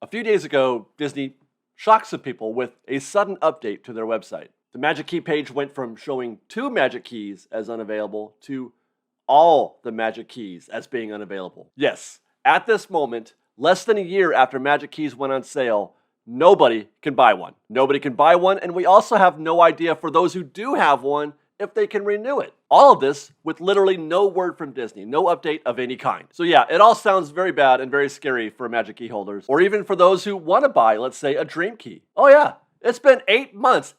A few days ago, Disney shocked some people with a sudden update to their website. The Magic Key page went from showing 2 Magic Keys as unavailable to all the Magic Keys as being unavailable. Yes, at this moment, less than a year after Magic Keys went on sale, nobody can buy one. Nobody can buy one, and we also have no idea for those who do have one if they can renew it. All of this with literally no word from Disney, no update of any kind. So yeah, it all sounds very bad and very scary for Magic Key holders, or even for those who want to buy, let's say, a Dream Key. Oh yeah, it's been 8 months.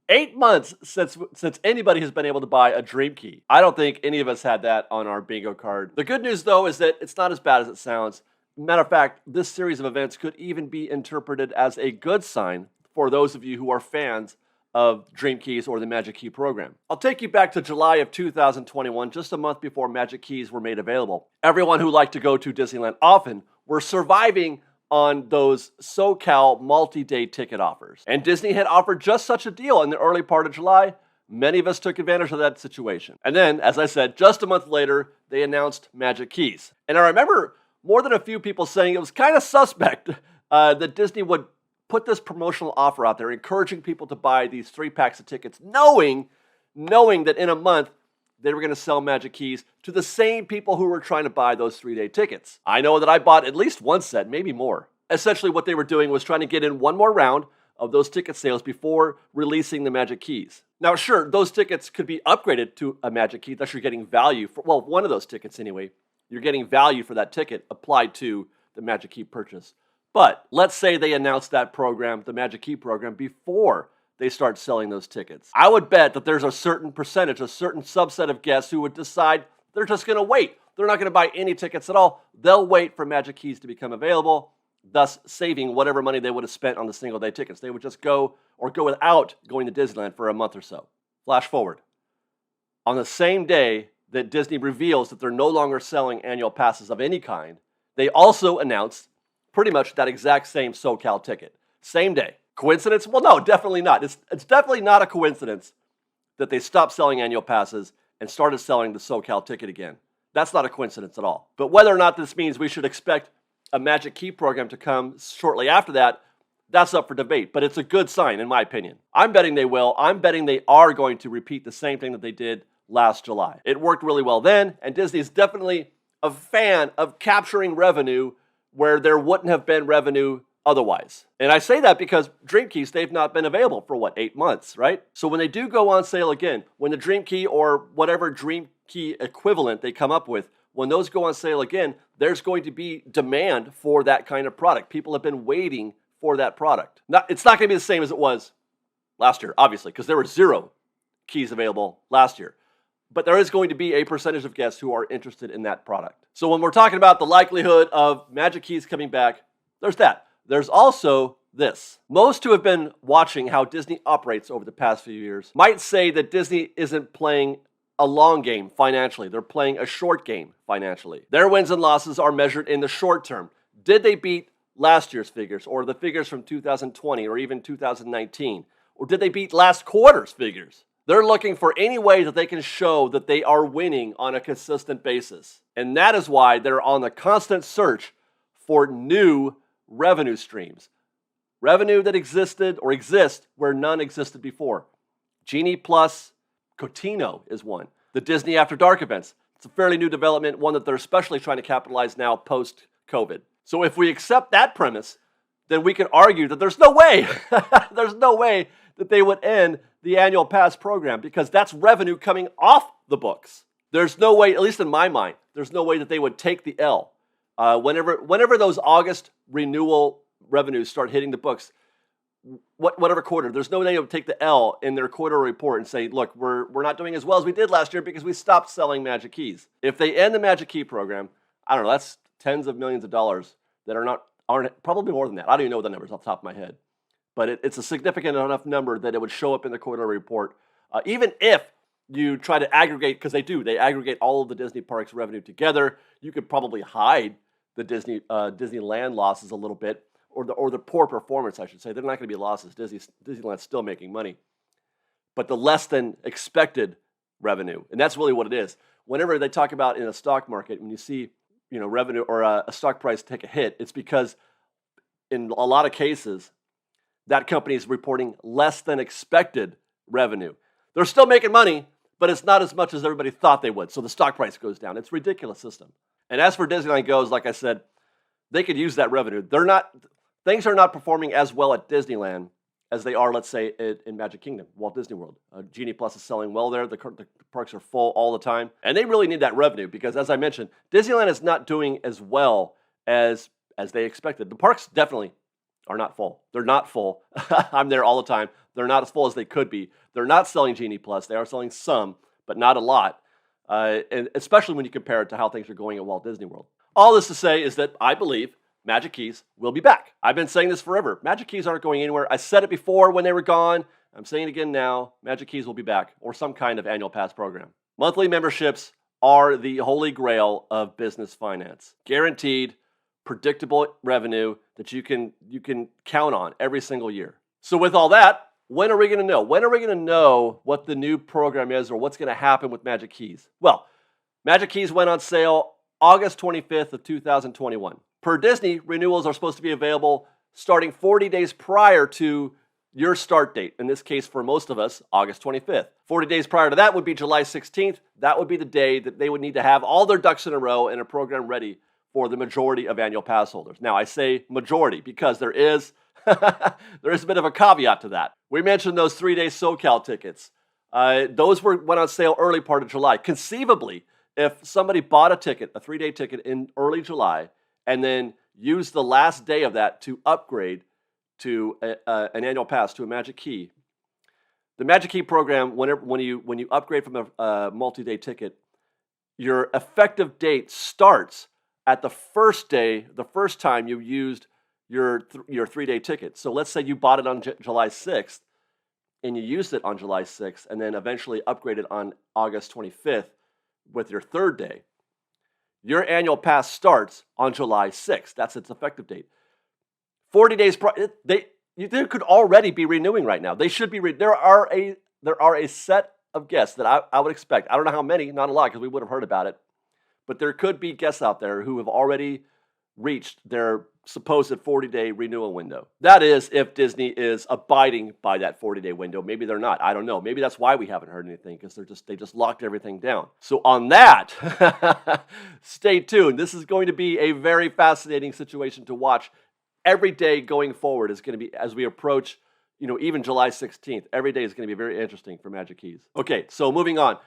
8 months since anybody has been able to buy a Dream Key. I don't think any of us had that on our bingo card. The good news, though, is that it's not as bad as it sounds. Matter of fact, this series of events could even be interpreted as a good sign for those of you who are fans of Dream Keys or the Magic Key program. I'll take you back to July of 2021, just a month before Magic Keys were made available. Everyone who liked to go to Disneyland often were surviving on those SoCal multi-day ticket offers. And Disney had offered just such a deal in the early part of July. Many of us took advantage of that situation. And then, as I said, just a month later, they announced Magic Keys. And I remember more than a few people saying it was kind of suspect that Disney would put this promotional offer out there, encouraging people to buy these 3 packs of tickets, knowing that in a month, they were going to sell Magic Keys to the same people who were trying to buy those 3-day tickets. I know that I bought at least one set, maybe more. Essentially, what they were doing was trying to get in one more round of those ticket sales before releasing the Magic Keys. Now, sure, those tickets could be upgraded to a Magic Key. Thus, you're getting value for, well, one of those tickets anyway. You're getting value for that ticket applied to the Magic Key purchase. But let's say they announced that program, the Magic Key program, before they start selling those tickets. I would bet that there's a certain percentage, a certain subset of guests who would decide they're just going to wait. They're not going to buy any tickets at all. They'll wait for Magic Keys to become available, thus saving whatever money they would have spent on the single-day tickets. They would just go without going to Disneyland for a month or so. Flash forward. On the same day that Disney reveals that they're no longer selling annual passes of any kind, they also announced pretty much that exact same SoCal ticket. Same day. Coincidence? Well, no, definitely not. It's definitely not a coincidence that they stopped selling annual passes and started selling the SoCal ticket again. That's not a coincidence at all. But whether or not this means we should expect a Magic Key program to come shortly after that, that's up for debate. But it's a good sign, in my opinion. I'm betting they will. I'm betting they are going to repeat the same thing that they did last July. It worked really well then, and Disney is definitely a fan of capturing revenue where there wouldn't have been revenue otherwise. And I say that because Dream Keys, they've not been available for 8 months, right? So when they do go on sale again, when the Dream Key or whatever Dream Key equivalent they come up with, when those go on sale again, there's going to be demand for that kind of product. People have been waiting for that product. Now, it's not going to be the same as it was last year, obviously, because there were 0 keys available last year. But there is going to be a percentage of guests who are interested in that product. So when we're talking about the likelihood of Magic Keys coming back, there's that. There's also this. Most who have been watching how Disney operates over the past few years might say that Disney isn't playing a long game financially. They're playing a short game financially. Their wins and losses are measured in the short term. Did they beat last year's figures or the figures from 2020 or even 2019? Or did they beat last quarter's figures? They're looking for any way that they can show that they are winning on a consistent basis. And that is why they're on the constant search for new revenue streams. Revenue that existed or exists where none existed before. Genie Plus, Cotino is one. The Disney After Dark events. It's a fairly new development, one that they're especially trying to capitalize now post-COVID. So if we accept that premise, then we can argue that there's no way, there's no way that they would end the annual pass program because that's revenue coming off the books. There's no way, at least in my mind, there's no way that they would take the L. Whenever those August renewal revenues start hitting the books, whatever quarter, there's no way they would take the L in their quarter report and say, look, we're not doing as well as we did last year because we stopped selling Magic Keys. If they end the Magic Key program, I don't know, that's tens of millions of dollars that aren't probably more than that. I don't even know the numbers off the top of my head. But it's a significant enough number that it would show up in the quarterly report. Even if you try to aggregate, because they aggregate all of the Disney parks revenue together, you could probably hide the Disneyland losses a little bit, or the poor performance, I should say. They're not going to be losses. Disneyland's still making money. But the less than expected revenue, and that's really what it is. Whenever they talk about in a stock market, when you see revenue or a stock price take a hit, it's because in a lot of cases, that company is reporting less than expected revenue. They're still making money, but it's not as much as everybody thought they would. So the stock price goes down. It's a ridiculous system. And as for Disneyland goes, like I said, they could use that revenue. Things are not performing as well at Disneyland as they are, let's say, in Magic Kingdom, Walt Disney World. Genie Plus is selling well there. The parks are full all the time. And they really need that revenue because, as I mentioned, Disneyland is not doing as well as they expected. The parks definitely are not full. They're not full. I'm there all the time. They're not as full as they could be. They're not selling Genie Plus. They are selling some, but not a lot, and especially when you compare it to how things are going at Walt Disney World. All this to say is that I believe Magic Keys will be back. I've been saying this forever. Magic Keys aren't going anywhere. I said it before when they were gone. I'm saying it again now. Magic Keys will be back, or some kind of annual pass program. Monthly memberships are the holy grail of business finance. Guaranteed, predictable revenue that you can count on every single year. So with all that, when are we going to know? When are we going to know what the new program is or what's going to happen with Magic Keys? Well, Magic Keys went on sale August 25th of 2021. Per Disney, renewals are supposed to be available starting 40 days prior to your start date. In this case, for most of us, August 25th. 40 days prior to that would be July 16th. That would be the day that they would need to have all their ducks in a row and a program ready for the majority of annual pass holders. Now, I say majority because there is a bit of a caveat to that. We mentioned those 3-day SoCal tickets. Those went on sale early part of July. Conceivably, if somebody bought a ticket, a 3-day ticket in early July, and then used the last day of that to upgrade to an annual pass, to a Magic Key, the Magic Key program, when you upgrade from a multi-day ticket, your effective date starts at the first time you used your 3-day ticket. So let's say you bought it on July 6th, and you used it on July 6th, and then eventually upgraded on August 25th with your 3rd day. Your annual pass starts on July 6th. That's its effective date. 40 days prior, they could already be renewing right now. They should be. There are a set of guests that I would expect. I don't know how many, not a lot, because we would have heard about it. But there could be guests out there who have already reached their supposed 40-day renewal window. That is, if Disney is abiding by that 40-day window. Maybe they're not. I don't know. Maybe that's why we haven't heard anything, because they just locked everything down. So on that, stay tuned. This is going to be a very fascinating situation to watch. Every day going forward is going to be, as we approach, even July 16th. Every day is going to be very interesting for Magic Keys. Okay, so moving on.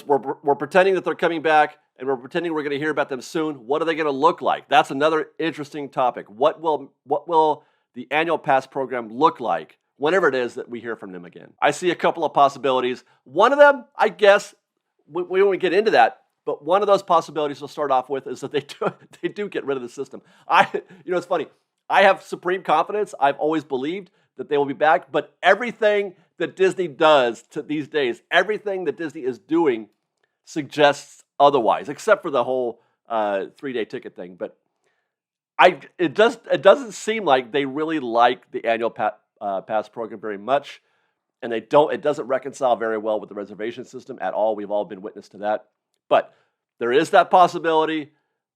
We're pretending that they're coming back, and we're pretending we're going to hear about them soon. What are they going to look like? That's another interesting topic. What will the annual pass program look like whenever it is that we hear from them again? I see a couple of possibilities. One of them, I guess, we won't get into that, but one of those possibilities we'll start off with is that they do get rid of the system. It's funny. I have supreme confidence. I've always believed that they will be back, but everything that Disney does these days, everything that Disney is doing suggests otherwise, except for the whole 3-day ticket thing. But it doesn't seem like they really like the annual pass program very much, and it doesn't reconcile very well with the reservation system at all. We've all been witness to that. But there is that possibility.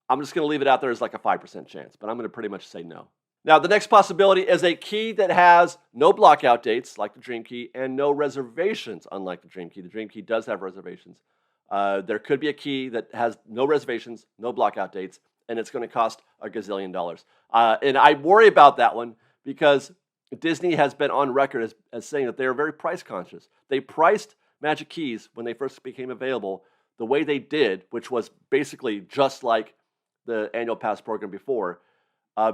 I'm just going to leave it out there as like a 5% chance, but I'm going to pretty much say no. Now, the next possibility is a key that has no blockout dates, like the Dream Key, and no reservations, unlike the Dream Key. The Dream Key does have reservations. There could be a key that has no reservations, no blockout dates, and it's going to cost $1 gazillion. And I worry about that one because Disney has been on record as saying that they are very price conscious. They priced Magic Keys when they first became available the way they did, which was basically just like the annual pass program before,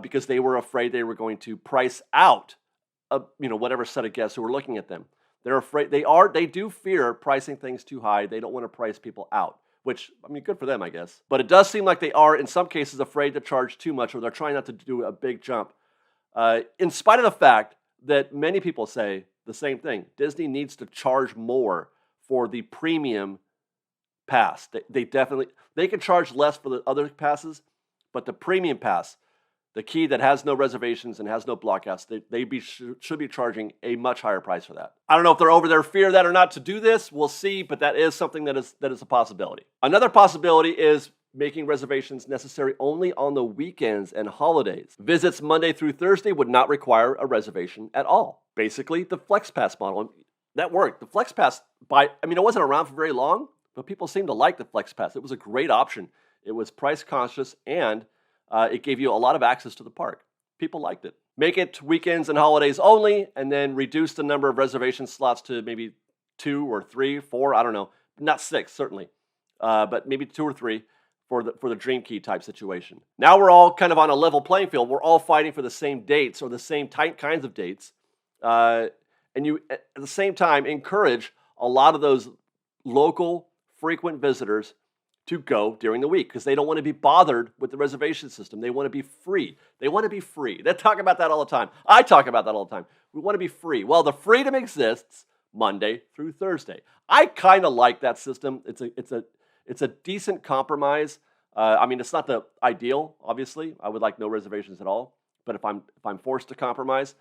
because they were afraid they were going to price out, whatever set of guests who were looking at them. They're afraid. They do fear pricing things too high. They don't want to price people out, which, good for them, I guess. But it does seem like they are, in some cases, afraid to charge too much, or they're trying not to do a big jump. In spite of the fact that many people say the same thing, Disney needs to charge more for the premium pass. They can charge less for the other passes, but the premium pass, the key that has no reservations and has no blockouts, should be charging a much higher price for that. I don't know if they're over their fear of that or not to do this. We'll see, but that is something that is a possibility. Another possibility is making reservations necessary only on the weekends and holidays. Visits Monday through Thursday would not require a reservation at all. Basically, the FlexPass model, that worked. The FlexPass, it wasn't around for very long, but people seemed to like the FlexPass. It was a great option. It was price conscious, and it gave you a lot of access to the park. People liked it. Make it weekends and holidays only, and then reduce the number of reservation slots to maybe 2 or 3, 4, I don't know. Not 6, certainly, but maybe 2 or 3 for the Dream Key type situation. Now we're all kind of on a level playing field. We're all fighting for the same dates or the same kinds of dates. And you, at the same time, encourage a lot of those local frequent visitors to go during the week because they don't want to be bothered with the reservation system. They want to be free. They want to be free. They talk about that all the time. I talk about that all the time. We want to be free. Well, the freedom exists Monday through Thursday. I kind of like that system. It's a decent compromise. It's not the ideal, obviously. I would like no reservations at all. But if I'm forced to compromise,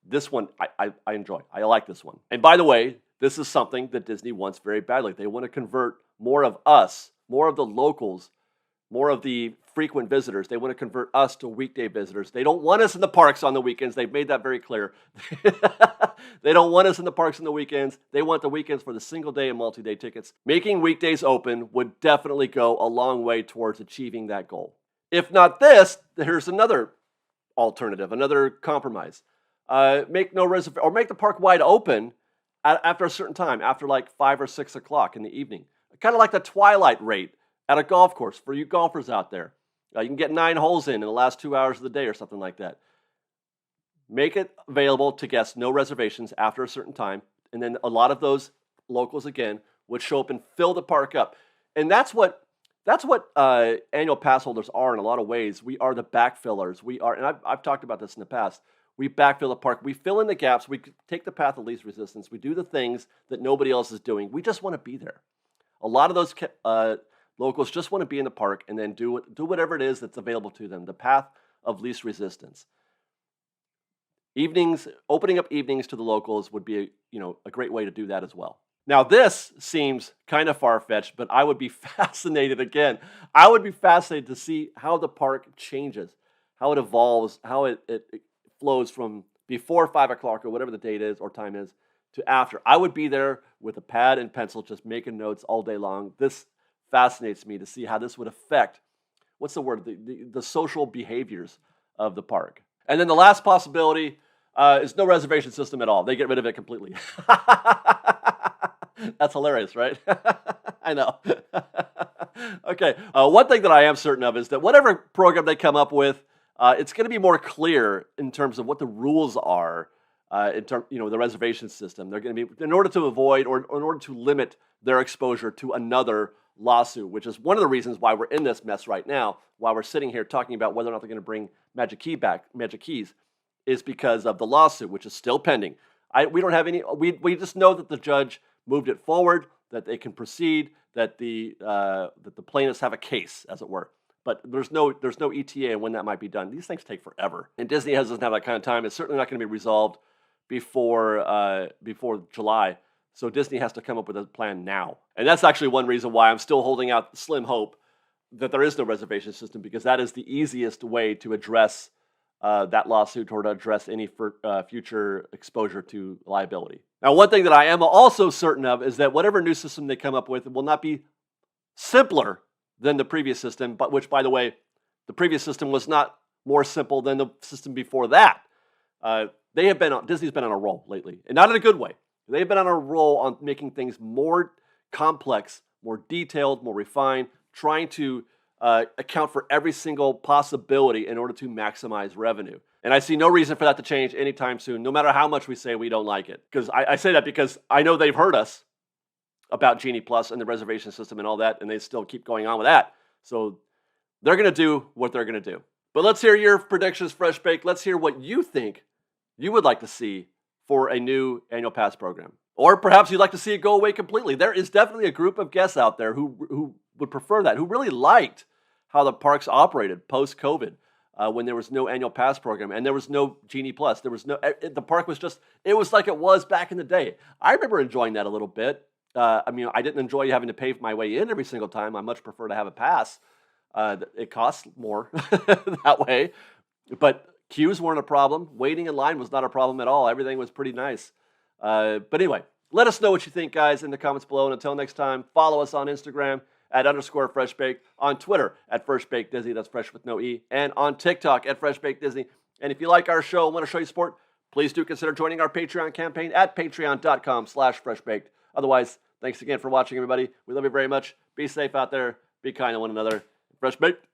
this one I enjoy. I like this one. And by the way, this is something that Disney wants very badly. They want to convert more of us, more of the locals, more of the frequent visitors. They want to convert us to weekday visitors. They don't want us in the parks on the weekends. They've made that very clear. They don't want us in the parks on the weekends. They want the weekends for the single day and multi-day tickets. Making weekdays open would definitely go a long way towards achieving that goal. If not this, here's another alternative, another compromise. Make the park wide open after a certain time, after like 5 or 6 o'clock in the evening. Kind of like the twilight rate at a golf course for you golfers out there. You can get 9 holes in the last 2 hours of the day or something like that. Make it available to guests, no reservations after a certain time. And then a lot of those locals, again, would show up and fill the park up. And that's what annual pass holders are in a lot of ways. We are the backfillers. We are, and I've talked about this in the past. We backfill the park. We fill in the gaps. We take the path of least resistance. We do the things that nobody else is doing. We just want to be there. A lot of those locals just want to be in the park and then do whatever it is that's available to them, the path of least resistance. Opening up evenings to the locals would be a great way to do that as well. Now, this seems kind of far-fetched, but I would be fascinated again. I would be fascinated to see how the park changes, how it evolves, how it flows from before 5 o'clock or whatever the date is or time is to after. I would be there with a pad and pencil just making notes all day long. This fascinates me to see how this would affect, what's the word, the social behaviors of the park. And then the last possibility is no reservation system at all. They get rid of it completely. That's hilarious, right? I know. Okay, one thing that I am certain of is that whatever program they come up with, it's going to be more clear in terms of what the rules are the reservation system. They're going to be, in order to avoid or in order to limit their exposure to another lawsuit, which is one of the reasons why we're in this mess right now, why we're sitting here talking about whether or not they're going to bring Magic Keys, is because of the lawsuit, which is still pending. We don't have any. We just know that the judge moved it forward, that they can proceed, that the plaintiffs have a case, as it were. But there's no ETA on when that might be done. These things take forever, and Disney doesn't have that kind of time. It's certainly not going to be resolved before July. So Disney has to come up with a plan now, and that's actually one reason why I'm still holding out slim hope that there is no reservation system, because that is the easiest way to address that lawsuit or to address any future exposure to liability. Now, one thing that I am also certain of is that whatever new system they come up with will not be simpler than the previous system, but which, by the way, the previous system was not more simple than the system before that. Disney's been on a roll lately, and not in a good way. They've been on a roll on making things more complex, more detailed, more refined, trying to account for every single possibility in order to maximize revenue. And I see no reason for that to change anytime soon, no matter how much we say we don't like it. Because I say that because I know they've heard us about Genie Plus and the reservation system and all that, and they still keep going on with that. So they're going to do what they're going to do. But let's hear your predictions, Fresh Baked. Let's hear what you think you would like to see for a new annual pass program. Or perhaps you'd like to see it go away completely. There is definitely a group of guests out there who would prefer that, who really liked how the parks operated post-COVID when there was no annual pass program and there was no Genie Plus. There was no, the park was just, it was like it was back in the day. I remember enjoying that a little bit. I mean, I didn't enjoy having to pay my way in every single time. I much prefer to have a pass. It costs more that way. But queues weren't a problem. Waiting in line was not a problem at all. Everything was pretty nice. But anyway, let us know what you think, guys, in the comments below. And until next time, follow us on Instagram at _FreshBaked, on Twitter at FreshBakedDisney, that's fresh with no E, and on TikTok at FreshBakedDisney. And if you like our show and want to show you support, please do consider joining our Patreon campaign at patreon.com/freshbaked. Otherwise, thanks again for watching, everybody. We love you very much. Be safe out there. Be kind to one another. Fresh Baked.